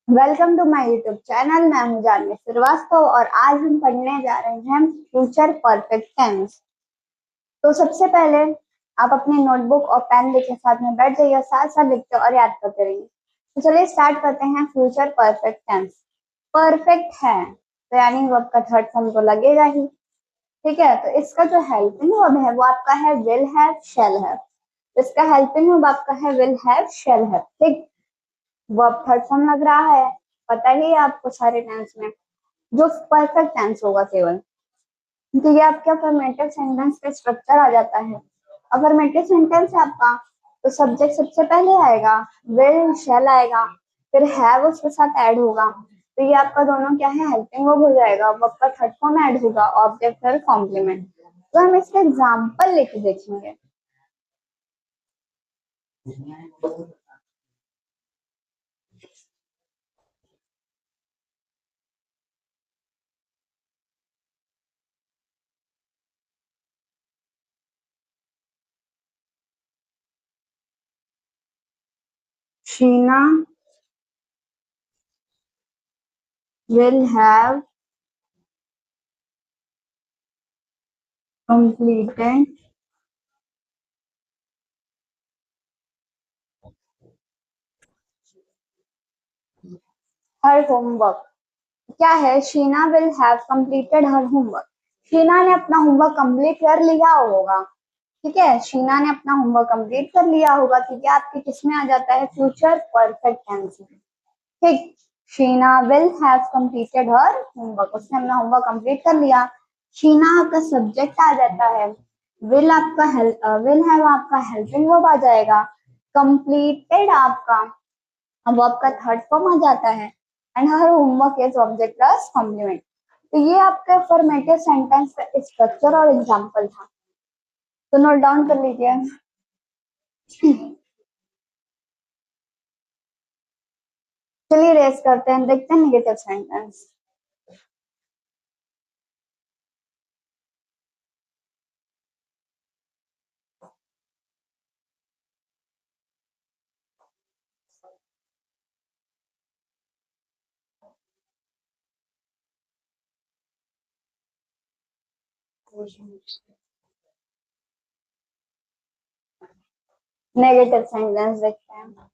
Welcome to my YouTube channel. मैं हूं जानवी श्रीवास्तव और आज हम पढ़ने जा रहे हैं फ्यूचर परफेक्ट टेंस। तो सबसे पहले आप अपनी नोटबुक और पेन लेके साथ में बैठ जाइए, साथ साथ लिखते और याद करते रहिए। तो चलिए स्टार्ट करते हैं। फ्यूचर परफेक्ट टेंस परफेक्ट है तो यानी वर्ब का थर्ड फॉर्म तो लगेगा ही। ठीक है, तो इसका जो हेल्पिंग वर्ब है वो आपका है विल हैव शैल हैव। इसका हेल्पिंग वर्ब आपका है विल हैव शैल हैव। ठीक, वर्ब थर्ड फॉर्म लग रहा है, पता ही है आपको सारे टेंस में जो परफेक्ट टेंस होगा केवल। तो ये आपके अफर्मेटिव सेंटेंस का स्ट्रक्चर आ जाता है। अफर्मेटिव सेंटेंस है आपका, तो सब्जेक्ट सबसे पहले आएगा, विल शैल आएगा, फिर हैव उसके साथ ऐड होगा। तो ये आपका दोनों क्या है, हेल्पिंग वर्ब हो जाएगा। वर्ब का थर्ड फॉर्म ऐड होगा, ऑब्जेक्ट फिर कॉम्प्लीमेंट। तो हम इसका एग्जाम्पल लेके देखेंगे। Sheena will have completed her homework। क्या है, Sheena will have completed her homework. Sheena ने अपना होमवर्क कंप्लीट कर लिया होगा। ठीक है, शीना ने अपना होमवर्क कंप्लीट कर लिया होगा। ठीक है, आपके किसमें आ जाता है, फ्यूचर परफेक्ट टेंस में। ठीक, Sheena will have completed her homework, उसने अपना होमवर्क कंप्लीट कर लिया। शीना आपका सब्जेक्ट आ जाता है, विल आपका विल हैव आपका हेल्पिंग वर्ब आ जाएगा, कंप्लीटेड आपका अब आपका थर्ड फॉर्म आ जाता है, and her homework is object plus complement. तो ये आपका फॉर्मेटिव सेंटेंस का स्ट्रक्चर और एग्जांपल था, तो नोट डाउन कर लीजिए। चलिए रेस करते हैं, देखते हैं नेगेटिव सेंटेंस। नेगेटिव सेंटेंस देखते हैं।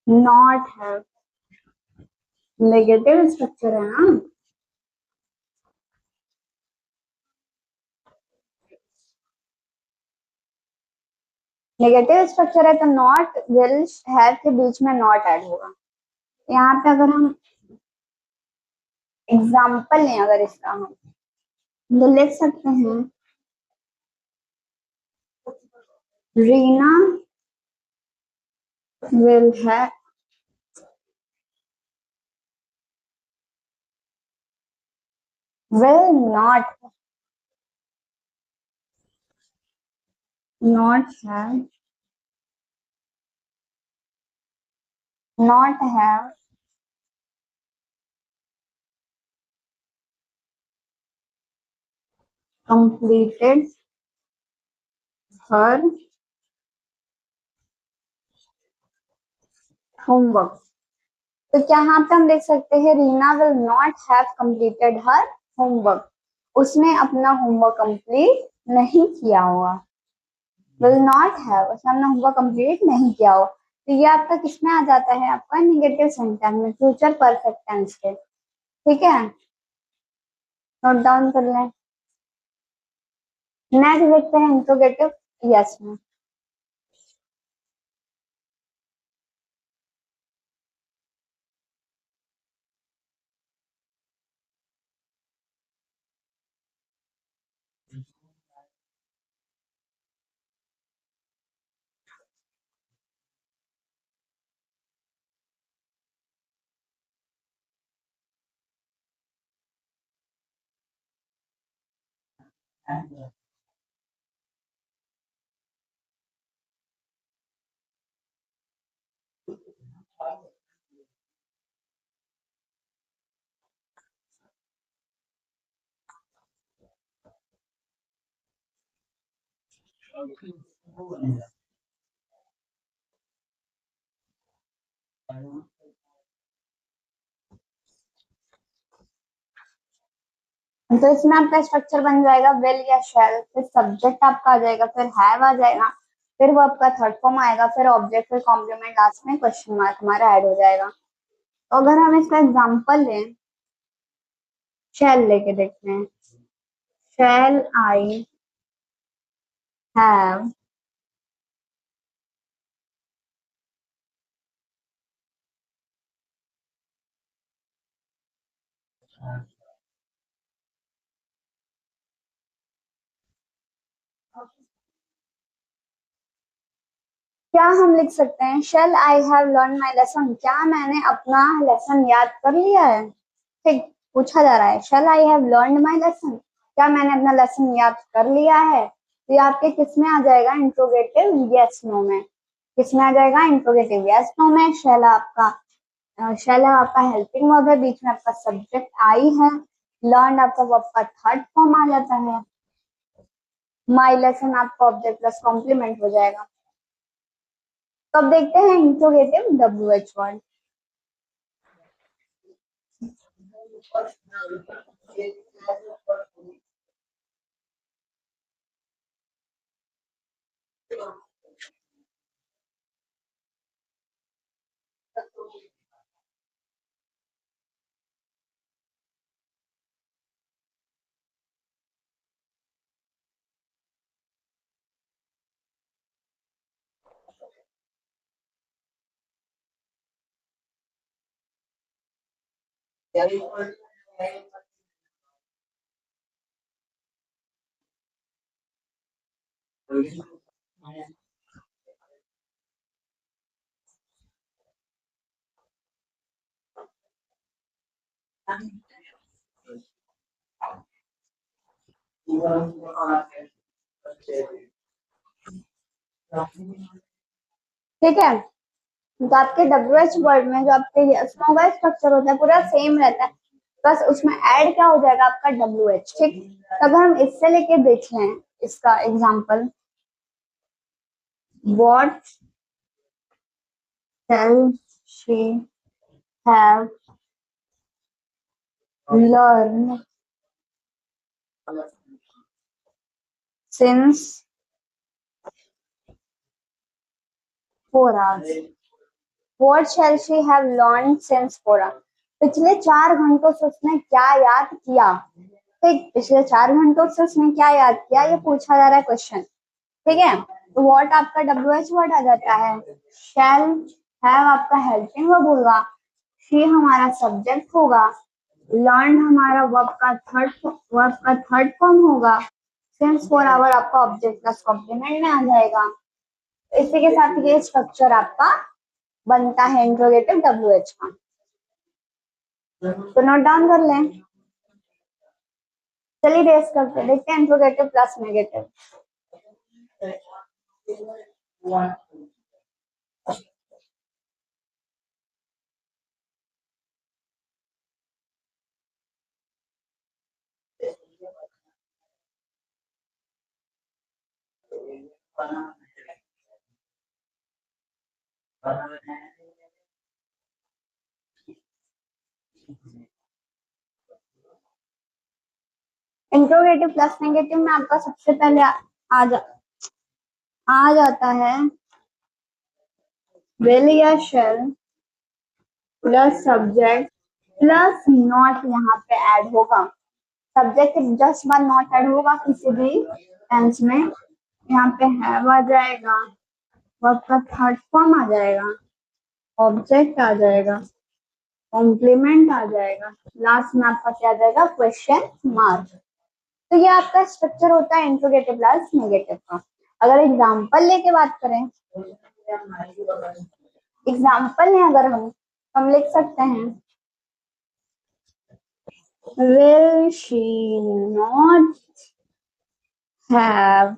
नॉट है, नेगेटिव स्ट्रक्चर है ना। नेगेटिव स्ट्रक्चर है तो नॉट विल हैव के बीच में नॉट ऐड होगा। यहाँ पे अगर हम एग्जाम्पल लें, अगर इसका हम तो लिख सकते हैं, Reena will have will not have not have completed her homework। तो क्या यहाँ पे हम देख सकते हैं, Reena will not have completed her homework, उसने अपना होमवर्क कंप्लीट नहीं किया होगा। विल नॉट हैव, उसने अपना होमवर्क कंप्लीट नहीं किया होगा। तो ये आपका किसमें आ जाता है, आपका नेगेटिव सेंटेंस में, फ्यूचर परफेक्ट टेंस के। ठीक है, नोट डाउन कर लें। नेक्स्ट देखते हैं इंट्रोगेटिव यस में। तो इसमें आपका स्ट्रक्चर बन जाएगा विल या शैल, फिर सब्जेक्ट आपका आ जाएगा, फिर हैव आ जाएगा, फिर वो आपका थर्ड फॉर्म आएगा, फिर ऑब्जेक्ट, फिर कॉम्प्लीमेंट, लास्ट में क्वेश्चन मार्क हमारा ऐड हो जाएगा। तो अगर हम इसका एग्जांपल लें, शैल लेके देखते हैं। शैल आई हैव क्या हम लिख सकते हैं shall I have learn my lesson, क्या मैंने अपना लेसन याद कर लिया है। ठीक, पूछा जा रहा है shall I have learn my lesson, क्या मैंने अपना लेसन याद कर लिया है। तो ये आपके किस में आ जाएगा, इंट्रोगेटिव यस नो में। किस में आ जाएगा, इंट्रोगेटिव यस नो में। शेल है आपका हेल्पिंग वर्ब है, बीच में आपका सब्जेक्ट आई है, लर्न आपका वर्ब का थर्ड फॉर्म आ जाता है, माई लेसन आपका ऑब्जेक्ट प्लस कॉम्प्लीमेंट हो जाएगा। तो अब देखते हैं इंट्रोगेटिव WH वर्ड। ठीक है, तो आपके WH वर्ड में जो आपके यस नो का स्ट्रक्चर होता है पूरा सेम रहता है, बस उसमें ऐड क्या हो जाएगा आपका WH। ठीक, तो अगर हम इससे लेके देख लें इसका example, what shall she have learned since 4 hours। What shall she have learned since 4 hours? पिछले 4 घंटों से उसने क्या याद किया। ठीक, पिछले 4 घंटों से उसने क्या याद किया, ये पूछा जा रहा है क्वेश्चन। ठीक है, तो व्हाट आपका WH वर्ड आ जाता है, शैल हैव आपका हेल्पिंग वर्ब होगा, शी हमारा सब्जेक्ट होगा, लर्न हमारा वर्ब का थर्ड फॉर्म होगा, सिंस 4 आवर आपका ऑब्जेक्ट प्लस कॉम्प्लीमेंट में आ जाएगा। इसी के साथ ये स्ट्रक्चर आपका बनता है इंट्रोगेटिव WH का। तो नोट डाउन कर लें। चलिए रेस करते हैं, देखते हैं interrogative plus negative. Interrogative plus negative में आपका सबसे पहले आ जाता है विल या शैल प्लस सब्जेक्ट प्लस नॉट, यहाँ पे ऐड होगा। सब्जेक्ट जस्ट बाद नॉट ऐड होगा किसी भी टेंस में। यहाँ पे हैव आ जाएगा, वर्ब का थर्ड फॉर्म आ जाएगा, ऑब्जेक्ट आ जाएगा, कॉम्प्लीमेंट आ जाएगा, लास्ट में आपका क्या आ जाएगा, क्वेश्चन मार्क। तो ये आपका स्ट्रक्चर होता है इंट्रोगेटिव प्लस नेगेटिव का। अगर एग्जाम्पल लेके बात करें, एग्जाम्पल में अगर हम लिख सकते हैं will she not have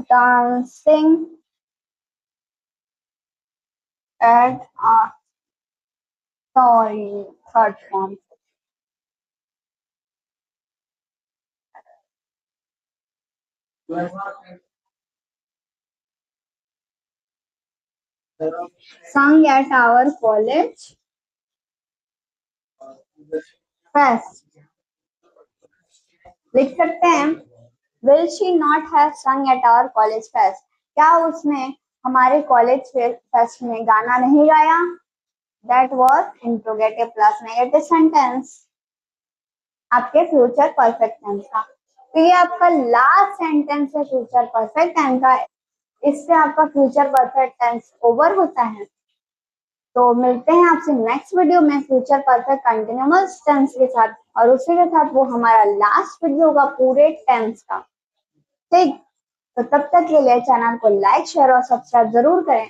dancing at a sorry third form. Sung at our college fest. लिख सकते हैं will she not have sung at our college fest? क्या उसने हमारे कॉलेज फेस्ट में गाना नहीं गाया? That was interrogative plus negative sentence. आपके फ्यूचर परफेक्ट टेंस का। तो ये आपका लास्ट सेंटेंस है फ्यूचर परफेक्ट टेंस का। इससे आपका फ्यूचर परफेक्ट टेंस ओवर होता है। तो मिलते हैं आपसे नेक्स्ट वीडियो में फ्यूचर परफेक्ट कंटिन्यूअस टेंस के साथ, और उसी के साथ वो हमारा लास्ट वीडियो होगा पूरे टेंस का। ठीक, तो तब तक के लिए चैनल को लाइक शेयर और सब्सक्राइब जरूर करें,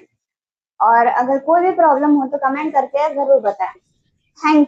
और अगर कोई भी प्रॉब्लम हो तो कमेंट करके जरूर बताएं। थैंक